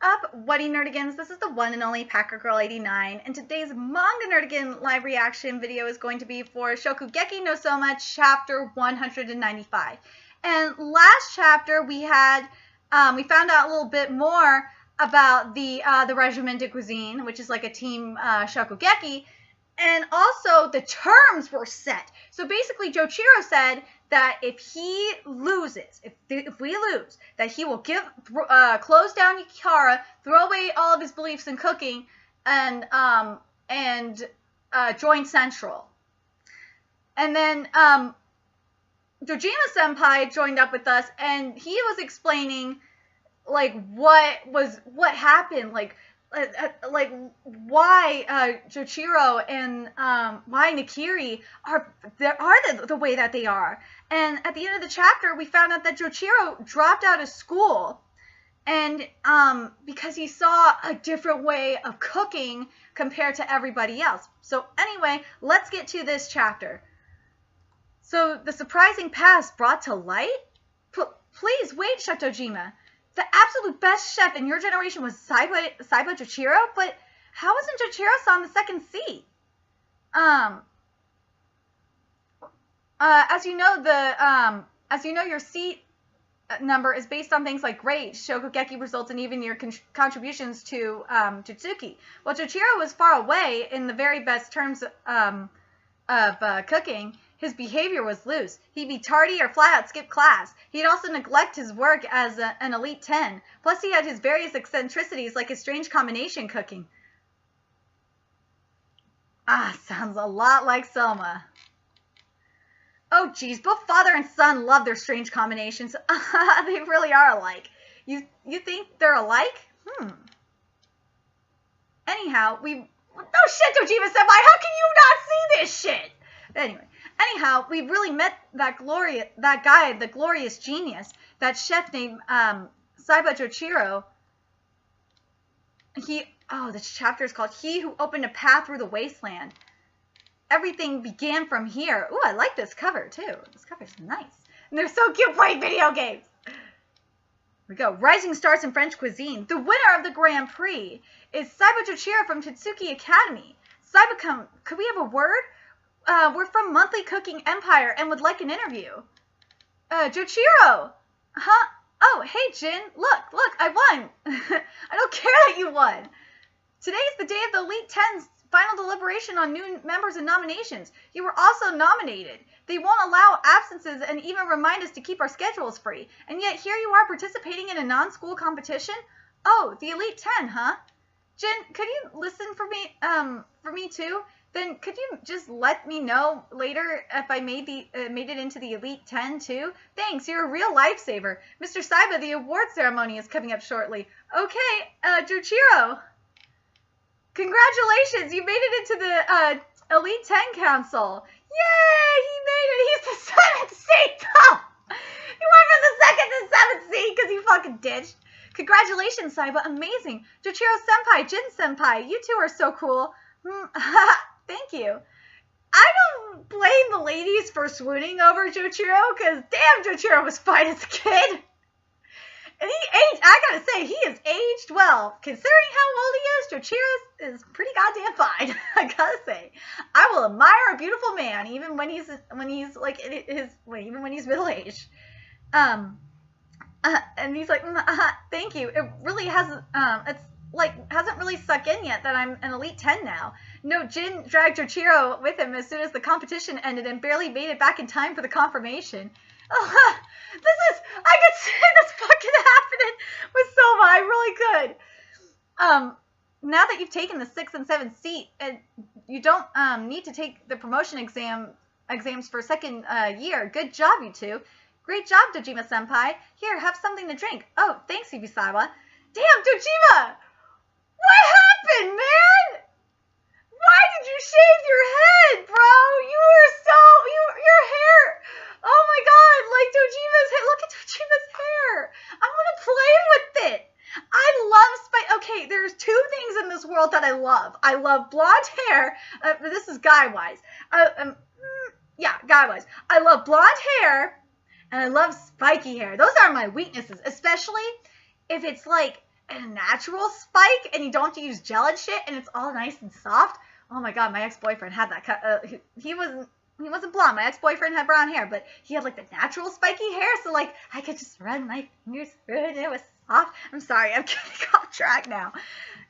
up, Wedding Nerdigans? This is the one and only Packer Girl 89, and today's Manga Nerdigan live reaction video is going to be for Shokugeki no Soma chapter 195. And last chapter we had, we found out a little bit more about the regimented cuisine, which is like a team Shokugeki, and also the terms were set. So basically Joeichiro said that if he loses, if we lose, that he will close down Yukihara, throw away all of his beliefs in cooking, and join Central. And then Dojima Senpai joined up with us, and he was explaining like what happened, like why Joeichiro and why Nakiri are the way that they are. And at the end of the chapter, we found out that Joeichiro dropped out of school, and because he saw a different way of cooking compared to everybody else. So anyway, let's get to this chapter. So the surprising past brought to light? Please wait, Chef Dojima. The absolute best chef in your generation was Saiba Joeichiro, but how wasn't Joeichiro on the second seat? As you know, your seat number is based on things like grade, Shokugeki results, and even your contributions to Tsuki. While Joeichiro was far away in the very best terms of cooking, his behavior was loose. He'd be tardy or flat out skip class. He'd also neglect his work as an elite 10. Plus, he had his various eccentricities like his strange combination cooking. Sounds a lot like Soma. Oh, geez, both father and son love their strange combinations. They really are alike. You think they're alike? Anyhow, Oh shit, Dojima-senpai, how can you not see this shit? Anyhow, we really met that guy, the glorious genius, that chef named Saiba Joeichiro. This chapter is called He Who Opened a Path Through the Wasteland. Everything began from here. Ooh, I like this cover too. This cover's nice. And they're so cute playing video games. Here we go. Rising stars in French cuisine. The winner of the Grand Prix is Saiba Joeichiro from Tsuki Academy. Saiba, could we have a word? We're from Monthly Cooking Empire and would like an interview. Joeichiro! Huh? Oh, hey, Jin. Look, I won. I don't care that you won. Today's the day of the Elite 10's final deliberation on new members and nominations. You were also nominated. They won't allow absences and even remind us to keep our schedules free. And yet here you are participating in a non-school competition? Oh, the Elite 10, huh? Jin, could you listen for me too? Then could you just let me know later if I made it into the Elite 10 too? Thanks, you're a real lifesaver. Mr. Saiba, the award ceremony is coming up shortly. Okay, Joeichiro. Congratulations, you made it into the Elite 10 Council. Yay, he made it. He's the 7th seat. Oh, he went from the 2nd to 7th seat because he fucking ditched. Congratulations, Saiba. Amazing. Joeichiro-senpai, Jin-senpai, you two are so cool. Thank you. I don't blame the ladies for swooning over Joeichiro, because damn, Joeichiro was fine as a kid. And he aged, I gotta say, he is aged well. Considering how old he is, Joeichiro is pretty goddamn fine. I gotta say. I will admire a beautiful man, even when he's like even when he's middle-aged. And he's like, thank you. It really hasn't, hasn't really sunk in yet that I'm an Elite 10 now. No, Jin dragged Joeichiro with him as soon as the competition ended and barely made it back in time for the confirmation. I could see this fucking happening with Soma. I really could. Now that you've taken the 6th and 7th seat, and you don't need to take the promotion exams for second year. Good job, you two. Great job, Dojima-senpai. Here, have something to drink. Oh, thanks, Ibisawa. Damn, Dojima! What happened, man? Why did you shave your head, bro? Your hair. Oh my god, like Dojima's hair. Look at Dojima's hair. I want to play with it. I love Okay, there's two things in this world that I love. I love blonde hair. This is guy-wise. Yeah, guy-wise. I love blonde hair, and I love spiky hair. Those are my weaknesses, especially if it's like a natural spike and you don't have to use gel and shit and it's all nice and soft. Oh my god, my ex-boyfriend had that. He wasn't blonde. My ex-boyfriend had brown hair, but he had like the natural spiky hair, so like I could just run my fingers through it and it was soft. I'm sorry, I'm getting off track now.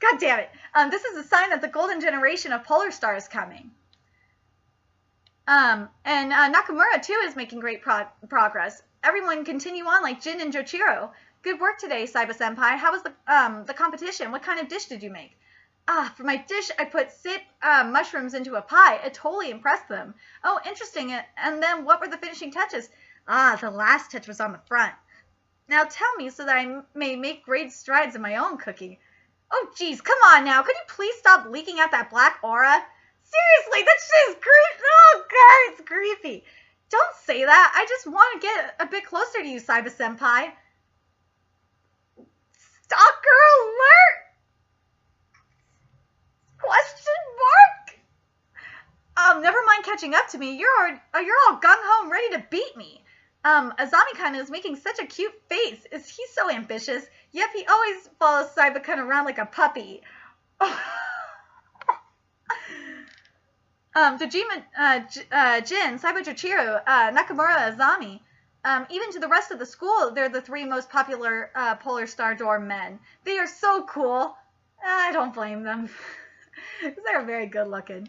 God damn it. This is a sign that the golden generation of Polar Star is coming. And Nakamura too is making great progress. Everyone continue on like Jin and Joeichiro. Good work today, Saiba-senpai. How was the competition? What kind of dish did you make? For my dish, I put mushrooms into a pie. It totally impressed them. Oh, interesting. And then what were the finishing touches? The last touch was on the front. Now tell me so that I may make great strides in my own cooking. Oh, geez, come on now. Could you please stop leaking out that black aura? Seriously, that's just creepy. Oh, God, it's creepy. Don't say that. I just want to get a bit closer to you, Saiba-senpai. Stalker alert! Question mark? Never mind catching up to me. You're all gung-ho and ready to beat me. Azami-kun is making such a cute face. Is he so ambitious? Yep, he always follows Saiba-kun around like a puppy. Dojima, Jin, Saiba Joeichiro, Nakamura, Azami. Even to the rest of the school, they're the 3 most popular Polar Star dorm men. They are so cool. I don't blame them. They're very good looking.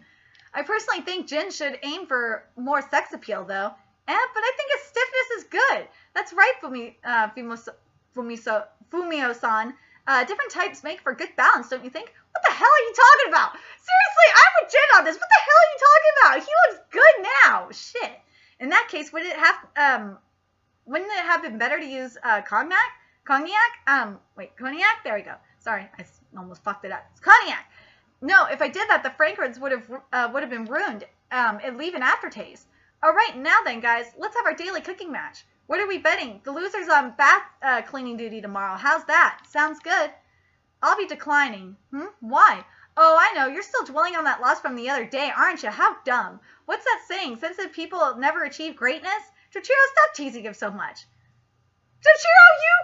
I personally think Jin should aim for more sex appeal, though. But I think his stiffness is good. That's right, Fumio-san. Different types make for good balance, don't you think? What the hell are you talking about? Seriously, I'm with Jin on this. What the hell are you talking about? He looks good now. Shit. In that case, wouldn't it have been better to use cognac? Cognac? There we go. Sorry, I almost fucked it up. It's cognac. No, if I did that, the fragrance would have been ruined. It'd leave an aftertaste. All right, now then, guys, let's have our daily cooking match. What are we betting? The loser's on bath cleaning duty tomorrow. How's that? Sounds good. I'll be declining. Why? Oh, I know. You're still dwelling on that loss from the other day, aren't you? How dumb. What's that saying? Sensitive people never achieve greatness? Joeichiro, stop teasing him so much. Joeichiro, you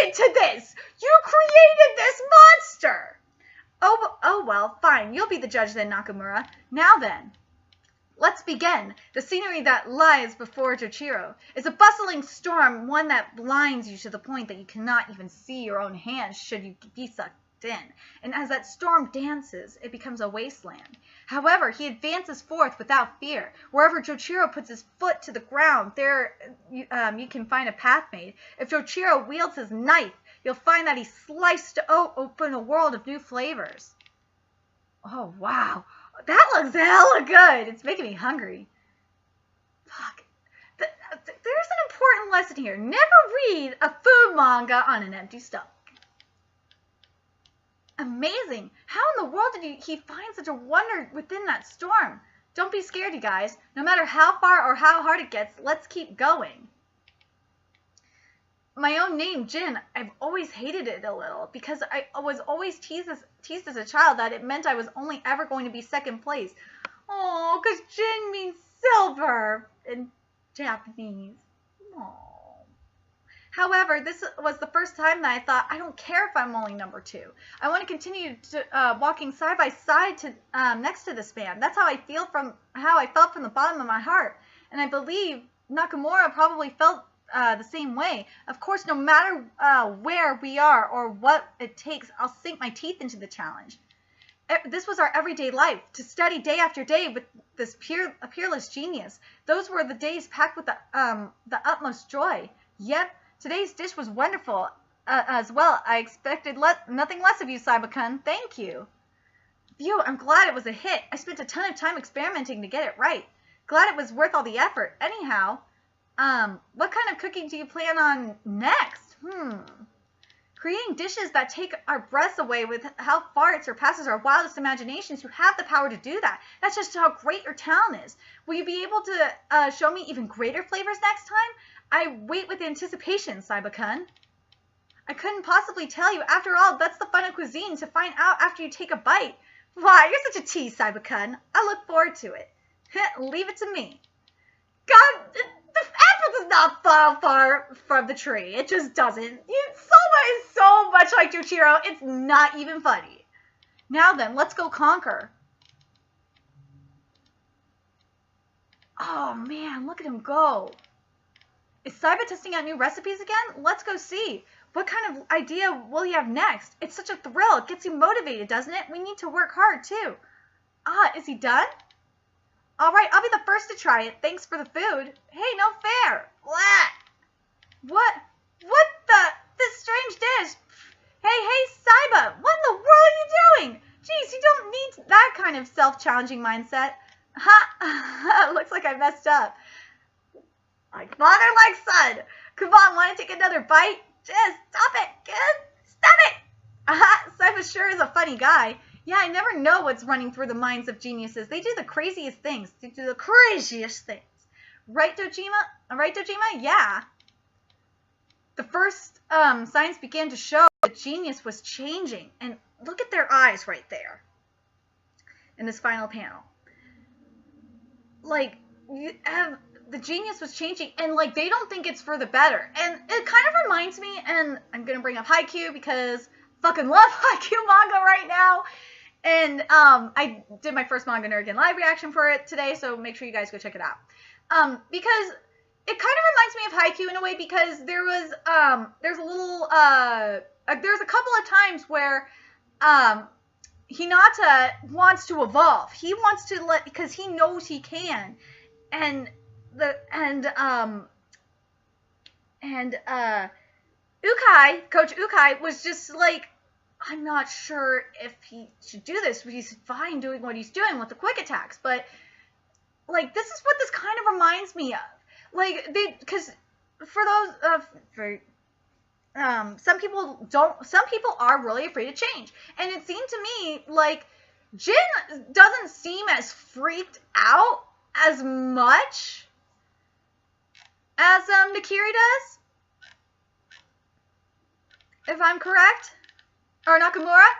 contributed to this! You created this monster! Oh well, fine. You'll be the judge then, Nakamura. Now then, let's begin. The scenery that lies before Joeichiro is a bustling storm, one that blinds you to the point that you cannot even see your own hands should you be sucked in. And as that storm dances, it becomes a wasteland. However, he advances forth without fear. Wherever Joeichiro puts his foot to the ground, there you can find a path made. If Joeichiro wields his knife, you'll find that he sliced open a world of new flavors. Oh, wow. That looks hella good. It's making me hungry. Fuck. There's an important lesson here. Never read a food manga on an empty stomach. Amazing. How in the world did he find such a wonder within that storm? Don't be scared, you guys. No matter how far or how hard it gets, let's keep going. My own name, Jin, I've always hated it a little because I was always teased as a child that it meant I was only ever going to be second place. Oh, because Jin means silver in Japanese. Oh. However, this was the first time that I thought, I don't care if I'm only number 2. I want to continue to walking side by side to next to this man. That's how I felt from the bottom of my heart. And I believe Nakamura probably felt the same way. Of course, no matter where we are or what it takes, I'll sink my teeth into the challenge. This was our everyday life, to study day after day with this peerless genius. Those were the days packed with the utmost joy. Yep, today's dish was wonderful as well. I expected nothing less of you, Saiba-kun. Thank you. Phew, I'm glad it was a hit. I spent a ton of time experimenting to get it right. Glad it was worth all the effort. Anyhow, what kind of cooking do you plan on next? Creating dishes that take our breaths away with how far it surpasses our wildest imaginations. You have the power to do that. That's just how great your talent is. Will you be able to show me even greater flavors next time? I wait with anticipation, Saiba-kun. I couldn't possibly tell you. After all, that's the fun of cuisine, to find out after you take a bite. Why, you're such a tease, Saiba-kun. I look forward to it. Leave it to me. God, the apple does not fall far from the tree. It just doesn't. Soma is so much much like Joeichiro. It's not even funny. Now then, let's go conquer. Oh man, look at him go. Is Saiba testing out new recipes again? Let's go see. What kind of idea will he have next? It's such a thrill. It gets you motivated, doesn't it? We need to work hard too. Ah, is he done? All right, I'll be the first to try it. Thanks for the food. Hey, no fair. Blah. What this strange dish? Hey, Saiba, what in the world are you doing? Jeez, you don't need that kind of self-challenging mindset. Ha, looks like I messed up. Like father, like son. Come on, want to take another bite? Just stop it, kid. Stop it. Aha, Saiba sure is a funny guy. Yeah, I never know what's running through the minds of geniuses. They do the craziest things. Right, Dojima? Yeah. The first signs began to show that genius was changing. And look at their eyes right there in this final panel. Like, the genius was changing, and like they don't think it's for the better. And it kind of reminds me, and I'm going to bring up Haikyuu because I fucking love Haikyuu manga right now. And I did my first Manga Nerd Again live reaction for it today, so make sure you guys go check it out. Because it kind of reminds me of Haikyuu in a way, because there was there's a couple of times where Hinata wants to evolve. He wants to because he knows he can, and Coach Ukai was just like, I'm not sure if he should do this. He's fine doing what he's doing with the quick attacks, but like this is what this kind of reminds me of. Like because for those some people are really afraid of change, and it seemed to me like Jin doesn't seem as freaked out as much as Nakiri does, if I'm correct. Or Nakamura?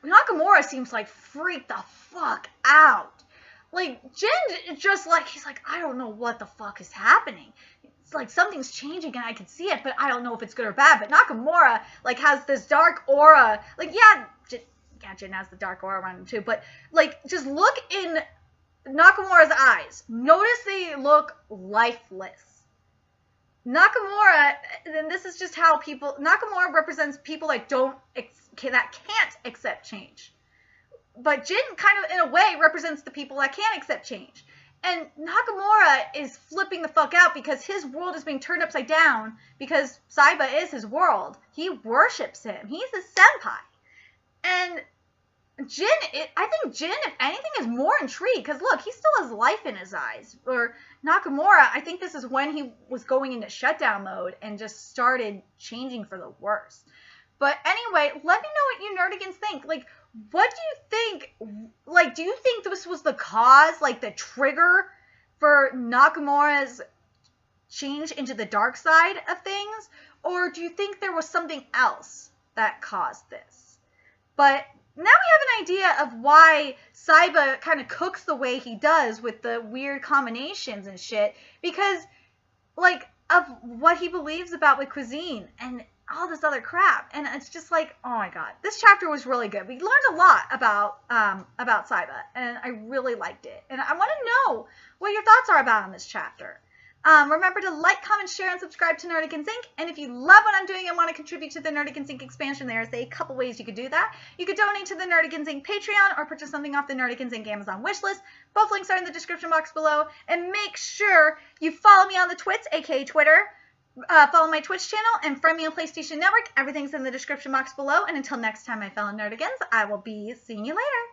Nakamura seems like freaked the fuck out. Like, Jin just like, he's like, I don't know what the fuck is happening. It's like something's changing and I can see it, but I don't know if it's good or bad. But Nakamura, like, has this dark aura. Like, Jin has the dark aura around him too. But, like, just look in Nakamura's eyes. Notice they look lifeless. Nakamura, and this is just how Nakamura represents people that can't accept change. But Jin kind of, in a way, represents the people that can accept change. And Nakamura is flipping the fuck out because his world is being turned upside down because Saiba is his world. He worships him. He's his senpai. And Jin, I think Jin, if anything, is more intrigued because look, he still has life in his eyes. Or Nakamura, I think this is when he was going into shutdown mode and just started changing for the worse. But anyway, let me know what you nerdigans think. Like, what do you think? Like, do you think this was the cause, like the trigger for Nakamura's change into the dark side of things? Or do you think there was something else that caused this? But now we have an idea of why Saiba kind of cooks the way he does with the weird combinations and shit. Because, like, of what he believes about with cuisine and all this other crap. And it's just like, oh my god. This chapter was really good. We learned a lot about Saiba. And I really liked it. And I want to know what your thoughts are about on this chapter. Remember to like, comment, share, and subscribe to Nerdigans Inc. And if you love what I'm doing and want to contribute to the Nerdigans Inc. expansion, there's a couple ways you could do that. You could donate to the Nerdigans Inc. Patreon or purchase something off the Nerdigans Inc. Amazon wishlist. Both links are in the description box below. And make sure you follow me on the Twits, aka Twitter. Follow my Twitch channel and friend me on PlayStation Network. Everything's in the description box below. And until next time, my fellow Nerdigans, I will be seeing you later.